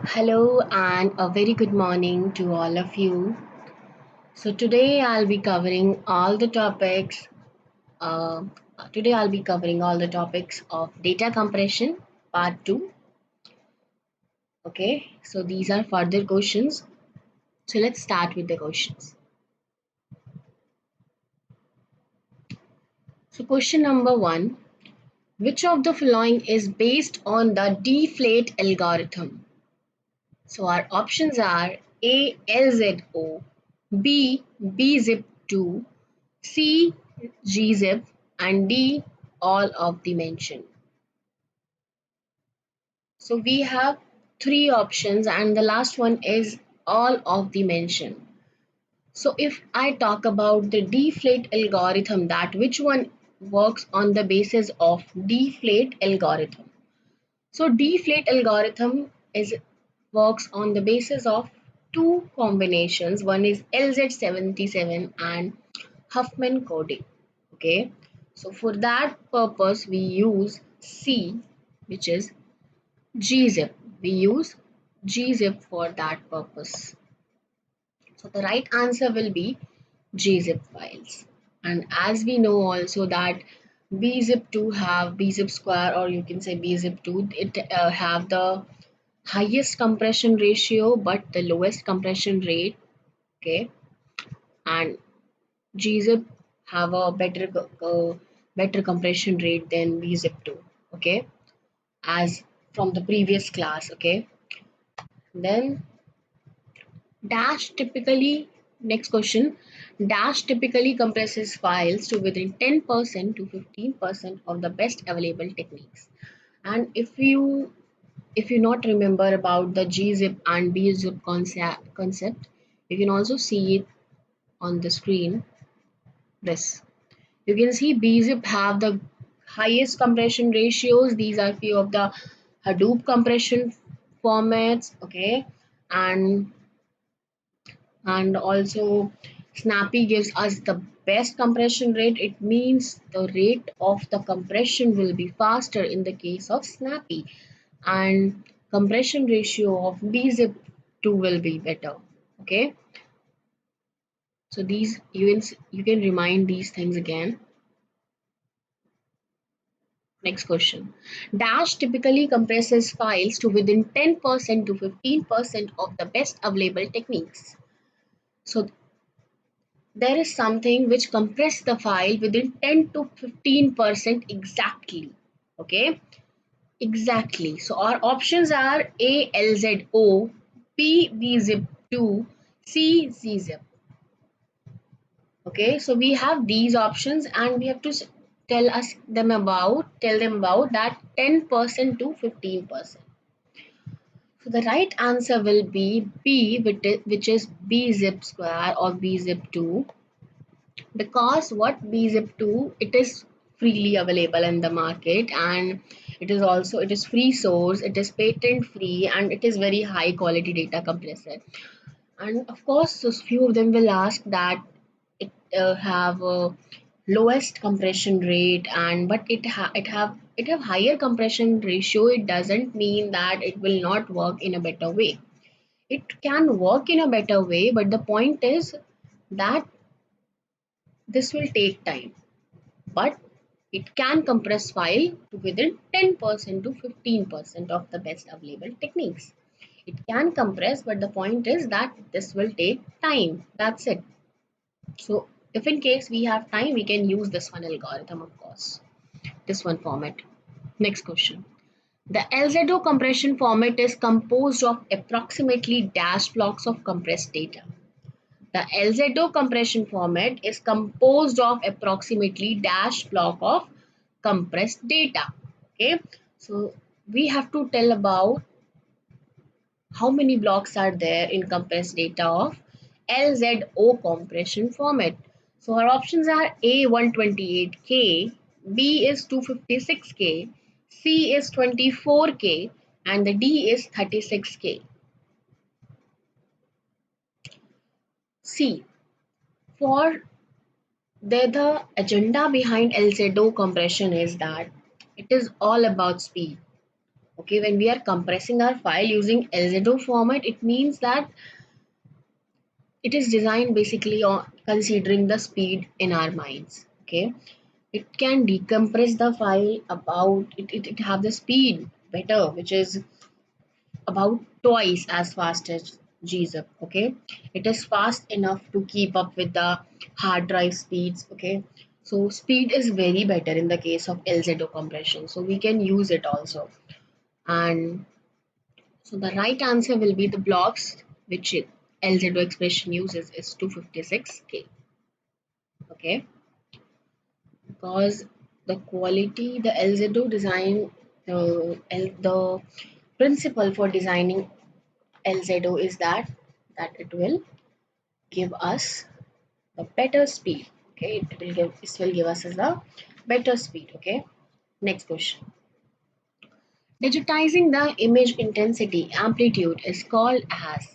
Hello and a very good morning to all of you. So today I'll be covering all the topics. Uh, Today I'll be covering all the topics of data compression, part two. Okay, so these are further questions. So let's start with the questions. So question number one: which of the following is based on the deflate algorithm? So our options are A LZO, B BZIP2, C gzip, and D all of the mentioned. So we have three options and the last one is all of the mentioned. So if I talk about the deflate algorithm, that which one works on the basis of deflate algorithm. So deflate algorithm is works on the basis of two combinations. One is LZ77 and Huffman coding. Okay, so for that purpose we use C, which is gzip. We use gzip for that purpose. So the right answer will be gzip files. And as we know also that bzip2 have bzip square, or you can say bzip2, it have the highest compression ratio but the lowest compression rate. Okay, and gzip have a better compression rate than bzip2. Okay, as from the previous class. Okay, then dash typically, next question, dash typically compresses files to within 10% to 15% of the best available techniques. And if you not remember about the gzip and bzip concept, you can also see it on the screen. This, you can see bzip have the highest compression ratios. These are few of the Hadoop compression formats. Okay, and also Snappy gives us the best compression rate. It means the rate of the compression will be faster in the case of Snappy, and compression ratio of bzip2 will be better. Okay, so these you can remind these things again. Next question. Dash typically compresses files to within 10% to 15% of the best available techniques. So there is something which compress the file within 10 to 15% exactly. Okay, exactly. So our options are A LZO, B bzip2, C gzip. Okay, so we have these options and we have to tell them about that 10% to 15%. So the right answer will be B, which is bzip square or bzip2, because what bzip2, it is freely available in the market, and it is free source, it is patent free, and it is very high quality data compressor. And of course, so few of them will ask that it have a lowest compression rate, and but it have higher compression ratio. It doesn't mean that it will not work in a better way. It can work in a better way, but the point is that this will take time, but it can compress file to within 10% to 15% of the best available techniques. It can compress, but the point is that this will take time. That's it. So if in case we have time, we can use this one algorithm, of course, this one format. Next question. The LZO compression format is composed of approximately dash blocks of compressed data. The LZO compression format is composed of approximately dash block of compressed data. Okay, so we have to tell about how many blocks are there in compressed data of LZO compression format. So our options are A 128K, B is 256K, C is 24K, and the D is 36K. C. For the agenda behind LZO compression is that it is all about speed. Okay, when we are compressing our file using LZO format, it means that it is designed basically on considering the speed in our minds. Okay, it can decompress the file about it have the speed better, which is about twice as fast as gzip. Okay, it is fast enough to keep up with the hard drive speeds. Okay, so speed is very better in the case of LZO compression, so we can use it also. And so the right answer will be the blocks which LZO expression uses is 256K. Okay, because the quality, the LZO design, the principle for designing LZO is that it will give us the better speed. Okay, it will give us as a better speed. Okay, next question. Digitizing the image intensity amplitude is called as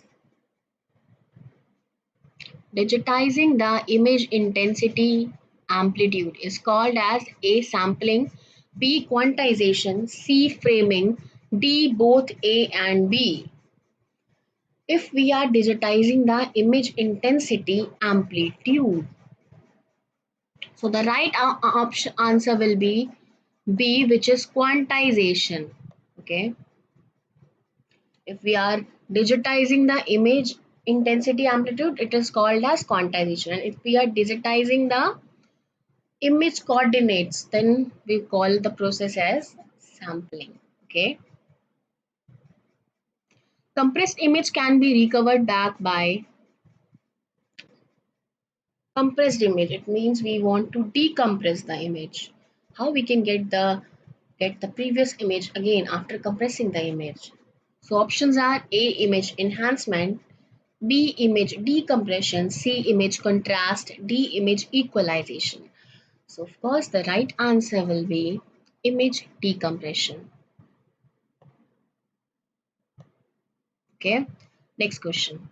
digitizing the image intensity amplitude is called as A sampling, B quantization, C framing, D both A and B. If we are digitizing the image intensity amplitude, so the right option answer will be B, which is quantization. Okay, if we are digitizing the image intensity amplitude, it is called as quantization. And if we are digitizing the image coordinates, then we call the process as sampling. Okay, compressed image can be recovered back by compressed image. It means we want to decompress the image. How we can get the previous image again after compressing the image? So options are A, image enhancement, B, image decompression, C, image contrast, D, image equalization. So of course the right answer will be image decompression. Okay, next question.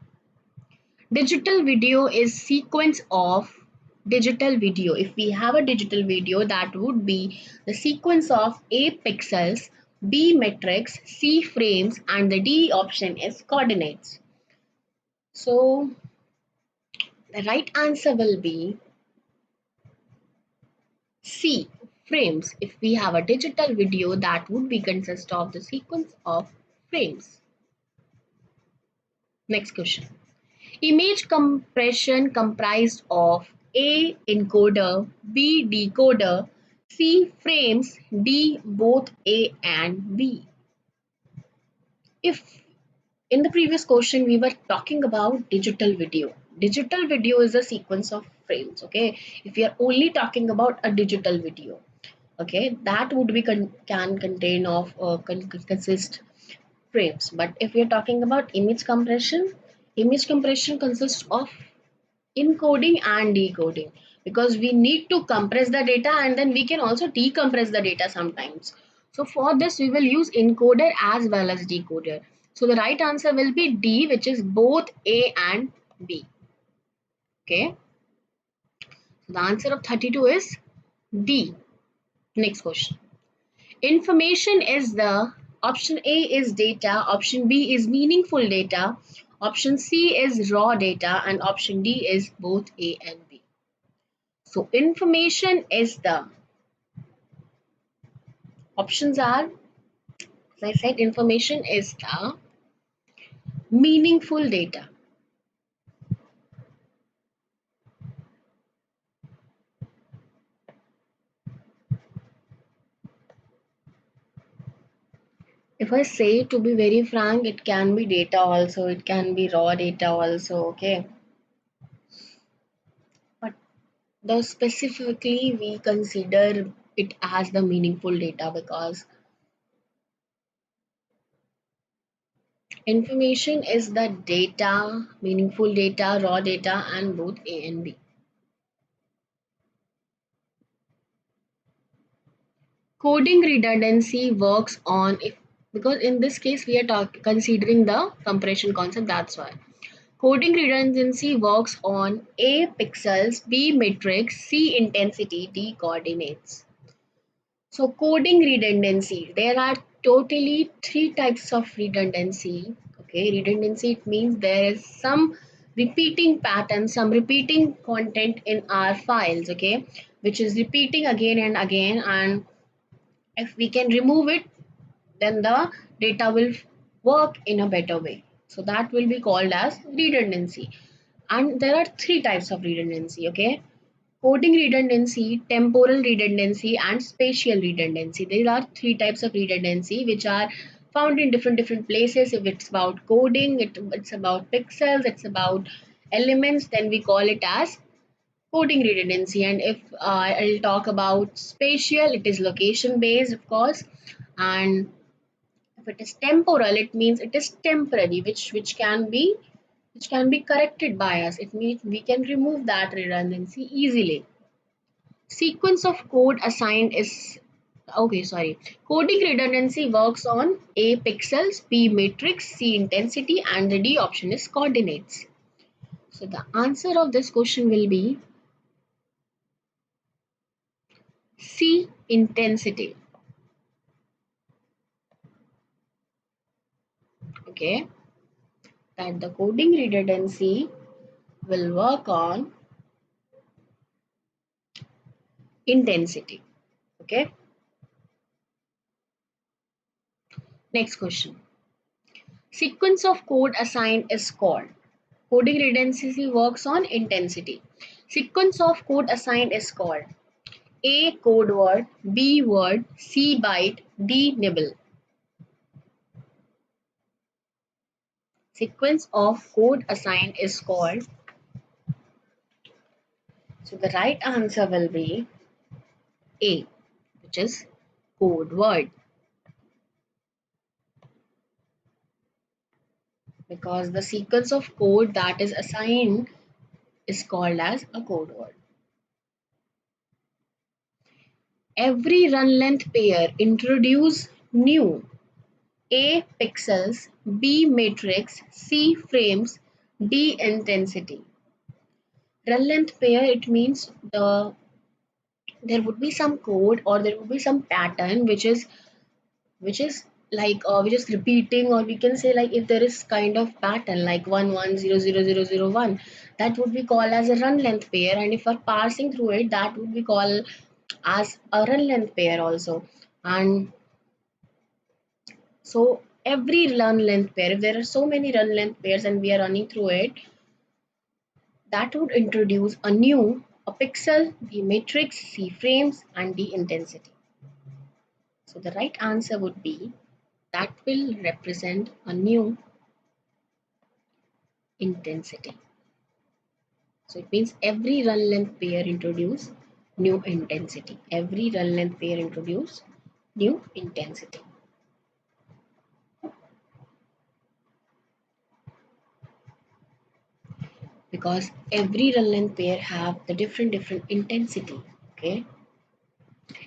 Digital video is sequence of digital video. If we have a digital video, that would be the sequence of A pixels, B metrics, C frames, and the D option is coordinates. So the right answer will be C frames. If we have a digital video, that would be consist of the sequence of frames. Next question. Image compression comprised of A encoder, B decoder, C frames, D both A and B. If in the previous question we were talking about digital video is a sequence of frames. Okay, if we are only talking about a digital video, okay, that would be can contain of consist frames. But if we are talking about image compression consists of encoding and decoding, because we need to compress the data and then we can also decompress the data sometimes. So for this we will use encoder as well as decoder. So the right answer will be D, which is both A and B. Okay, so the answer of 32 is D. Next question. Information is the option A is data, option B is meaningful data, option C is raw data, and option D is both A and B. So information is the options are, as I said, information is the meaningful data. If I say to be very frank, it can be data also, it can be raw data also, okay. But the specifically we consider it as the meaningful data because information is the data, meaningful data, raw data, and both A and B. Coding redundancy works on if because in this case we are considering the compression concept, that's why. Coding redundancy works on A pixels, B matrix, C intensity, D coordinates. So coding redundancy, there are totally three types of redundancy. Okay, redundancy, it means there is some repeating pattern, some repeating content in our files, okay, which is repeating again and again, and if we can remove it, then the data will work in a better way. So that will be called as redundancy. And there are three types of redundancy, okay? Coding redundancy, temporal redundancy, and spatial redundancy. These are three types of redundancy which are found in different places. If it's about coding, it's about pixels, it's about elements, then we call it as coding redundancy. And if I'll talk about spatial, it is location based, of course. And if it is temporal, it means it is temporary, which can be corrected by us. It means we can remove that redundancy easily. Sequence of code assigned is okay, sorry. Coding redundancy works on A pixels, B matrix, C intensity, and the D option is coordinates. So the answer of this question will be C intensity. Okay, that the coding redundancy will work on intensity. Okay, next question. Sequence of code assigned is called. Coding redundancy works on intensity. Sequence of code assigned is called A code word, B word, C byte, D nibble. Sequence of code assigned is called. So the right answer will be A, which is code word, because the sequence of code that is assigned is called as a code word. Every run length pair introduce new A pixels, B matrix, C frames, D intensity. Run length pair, it means there would be some code or there would be some pattern which is like which is repeating, or we can say like if there is kind of pattern like 11000001, that would be called as a run length pair, and if we're passing through it, that would be called as a run length pair also. And so every run length pair, if there are so many run length pairs and we are running through it, that would introduce a pixel, the matrix, C frames, and the intensity. So the right answer would be that will represent a new intensity. So it means every run length pair introduce new intensity. Every run length pair introduce new intensity. Because every run length pair have the different intensity. Okay.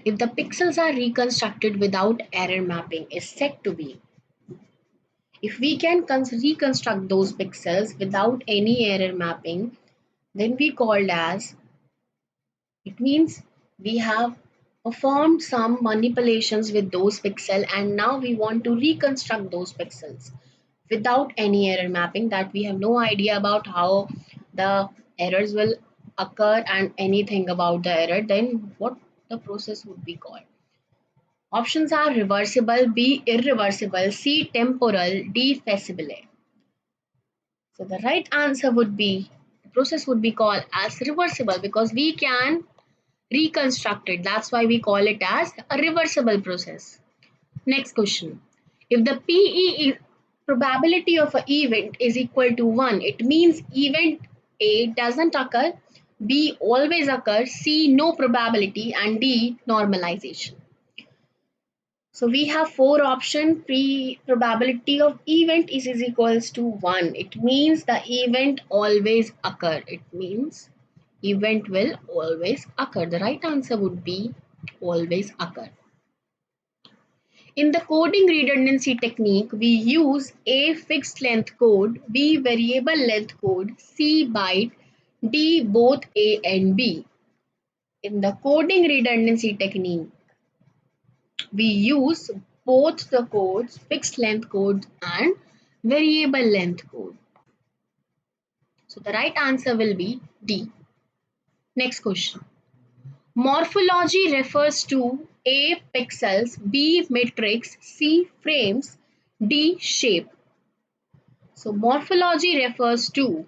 If the pixels are reconstructed without error, mapping is said to be. If we can reconstruct those pixels without any error mapping, then we called as, it means we have performed some manipulations with those pixels and now we want to reconstruct those pixels without any error mapping, that we have no idea about how the errors will occur and anything about the error, then what the process would be called. Options are reversible, B irreversible, C temporal, D feasible. So the right answer would be, the process would be called as reversible because we can reconstruct it. That's why we call it as a reversible process. Next question. If the PE probability of an event is equal to 1, it means event A doesn't occur, B always occurs, C no probability, and D normalization. So we have four options. Probability of event is equals to 1. It means the event always occur. It means event will always occur. The right answer would be always occur. In the coding redundancy technique, we use A fixed length code, B variable length code, C byte, D both A and B. In the coding redundancy technique, we use both the codes, fixed length code and variable length code. So the right answer will be D. Next question. Morphology refers to A. Pixels, B. Matrix, C. Frames, D. Shape. So morphology refers to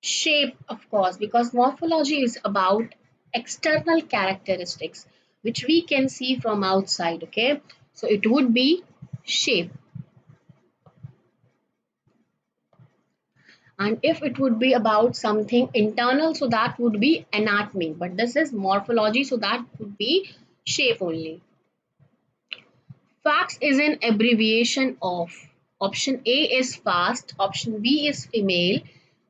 shape, of course, because morphology is about external characteristics which we can see from outside. Okay, so it would be shape. And if it would be about something internal, so that would be anatomy, but this is morphology, so that would be shape only. Fax is an abbreviation of option A is fast, option B is female,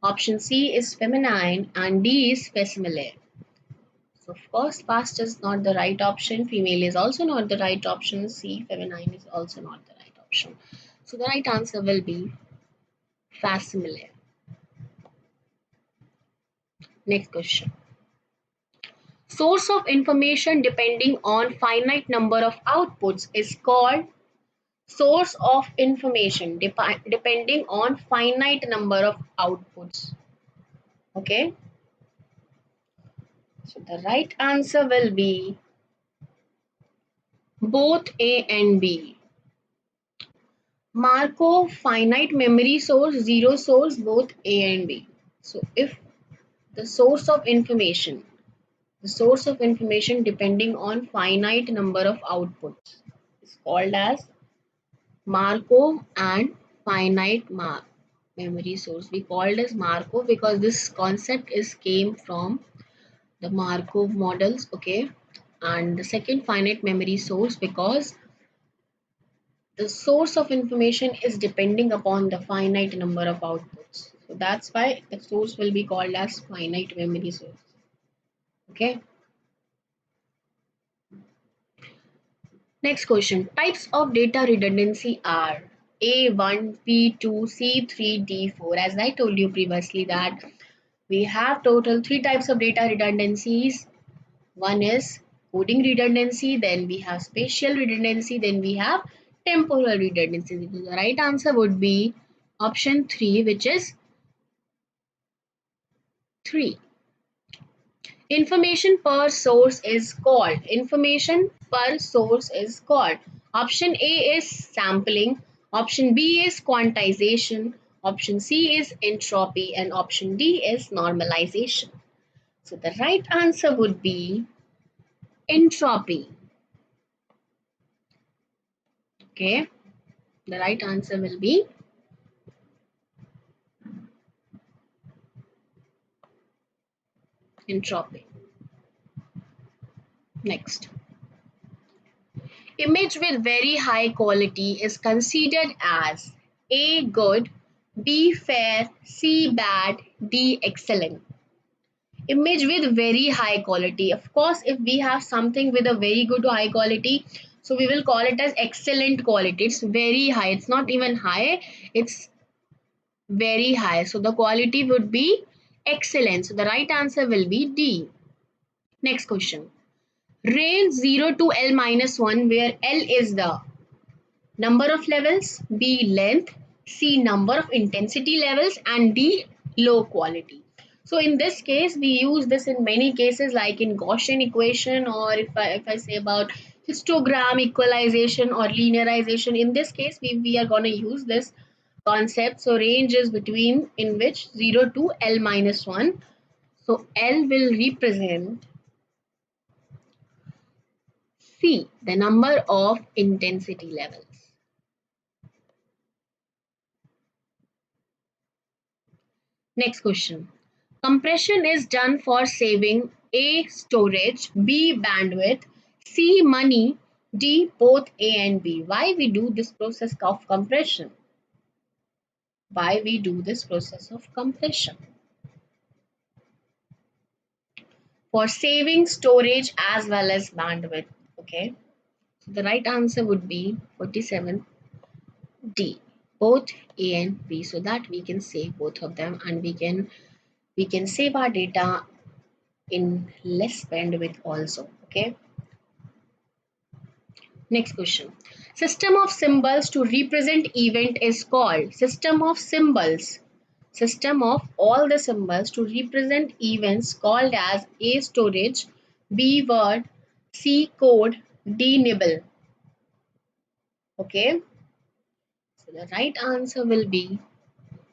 option C is feminine, and D is facsimile. So of course fast is not the right option, female is also not the right option, C feminine is also not the right option. So the right answer will be facsimile. Next question. Source of information depending on finite number of outputs is called source of information depending on finite number of outputs. Okay, so the right answer will be both A and B. Markov finite memory source, zero source, both A and B. So if the source of information, depending on finite number of outputs is called as Markov and finite memory source. We called as Markov because this concept is came from the Markov models, okay? And the second finite memory source because the source of information is depending upon the finite number of outputs. So that's why the source will be called as finite memory source. Okay. Next question. Types of data redundancy are A1, P2, C3, D4. As I told you previously that we have total 3 types of data redundancies. One is coding redundancy, then we have spatial redundancy, then we have temporal redundancy. The right answer would be option 3, which is 3. Information per source is called. Option A is sampling, option B is quantization, option C is entropy, and option D is normalization. So the right answer would be entropy. Okay, the right answer will be entropy. Next. Image with very high quality is considered as A. Good, B. Fair, C. Bad, D. Excellent. Image with very high quality. Of course, if we have something with a very good high quality, so we will call it as excellent quality. It's very high. It's not even high. It's very high. So the quality would be excellent. So the right answer will be D. Next question. Range 0 to L minus 1 where L is the number of levels, B length, C number of intensity levels, and D low quality. So in this case, we use this in many cases like in Gaussian equation, or if I say about histogram equalization or linearization. In this case, we are going to use this concept. So range is between in which 0 to L minus 1. So L will represent C, the number of intensity levels. Next question. Compression is done for saving A. Storage, B. Bandwidth, C. Money, D. Both A and B. Why we do this process of compression? Why we do this process of compression? For saving storage as well as bandwidth. Okay. So the right answer would be 47 D. Both A and B, so that we can save both of them and we can save our data in less bandwidth also. Okay. Next question. System of symbols to represent event is called system of symbols. System of all the symbols to represent events called as A storage, B word, C code, D nibble. Okay. So the right answer will be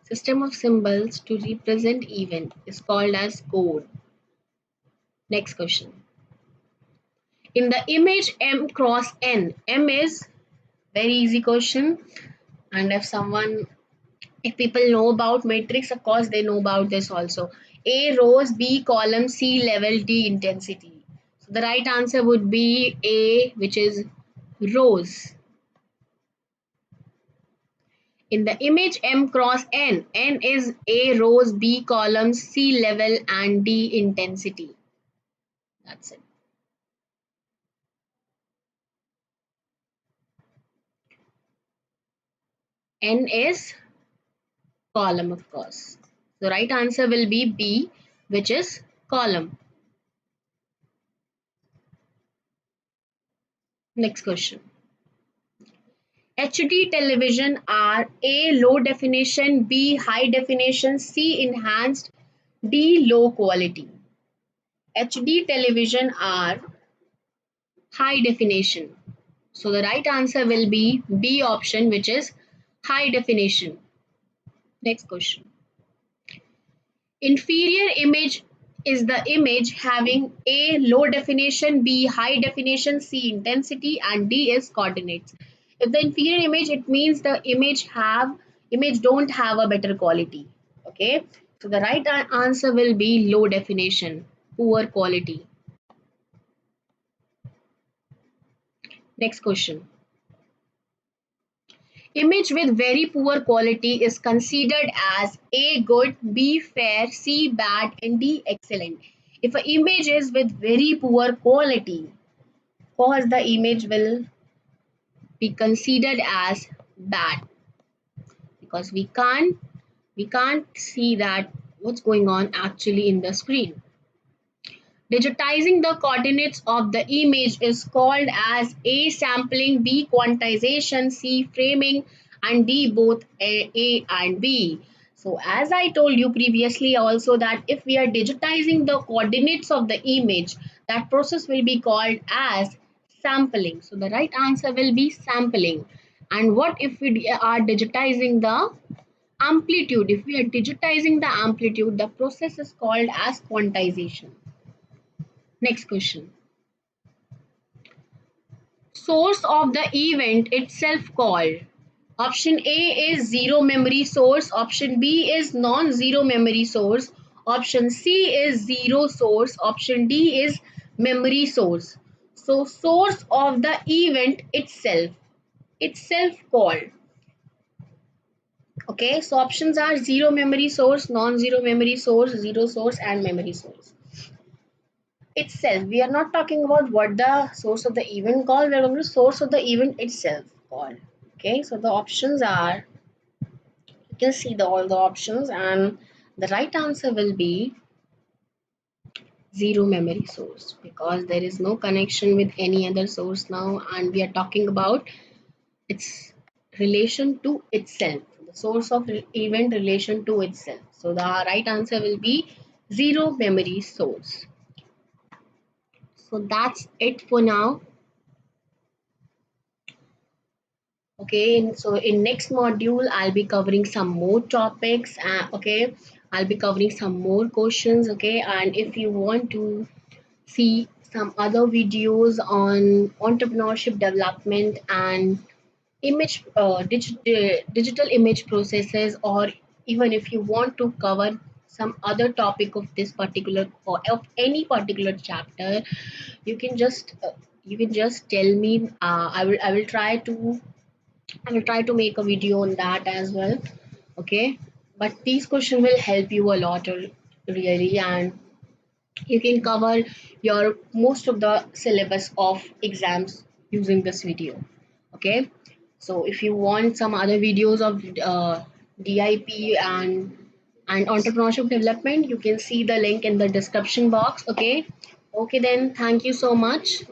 system of symbols to represent event is called as code. Next question. In the image M cross N, M is very easy question, and if people know about matrix, of course they know about this also. A rows, B column, C level, D intensity. So the right answer would be A, which is rows. In the image M cross N, N is A rows, B columns, C level, and D intensity. That's it. N is column, of course. The right answer will be B, which is column. Next question. HD television are A low definition, B high definition, C enhanced, D low quality. HD television are high definition. So the right answer will be B option, which is high definition. Next question. Inferior image is the image having A low definition, B high definition, C intensity, and D is coordinates. If the inferior image, it means the image don't have a better quality. Okay, so the right answer will be low definition, poor quality. Next question. Image with very poor quality is considered as A good, B fair, C bad, and D excellent. If an image is with very poor quality, cause the image will be considered as bad, because we can't see that what's going on actually in the screen. Digitizing the coordinates of the image is called as A sampling, B quantization, C framing, and D both A and B. So as I told you previously also, that if we are digitizing the coordinates of the image, that process will be called as sampling. So the right answer will be sampling. And what if we are digitizing the amplitude? If we are digitizing the amplitude, the process is called as quantization. Next question. Source of the event itself called. Option A is zero memory source. Option B is non-zero memory source. Option C is zero source. Option D is memory source. So source of the event itself called. Okay, so options are zero memory source, non-zero memory source, zero source, and memory source. Itself, we are not talking about what the source of the event called, we are going to source of the event itself called. Okay, so the options are, you can see all the options, and the right answer will be zero memory source, because there is no connection with any other source now, and we are talking about its relation to itself, the source of event relation to itself. So the right answer will be zero memory source. So that's it for now. Okay, so in next module, I'll be covering some more topics. Okay, I'll be covering some more questions. Okay, and if you want to see some other videos on entrepreneurship development and digital image processes, or even if you want to cover some other topic of this particular or of any particular chapter, you can just tell me. I will try to make a video on that as well. Okay, but these questions will help you a lot, really, and you can cover your most of the syllabus of exams using this video. Okay, so if you want some other videos of DIP and entrepreneurship development, you can see the link in the description box. Okay, then thank you so much.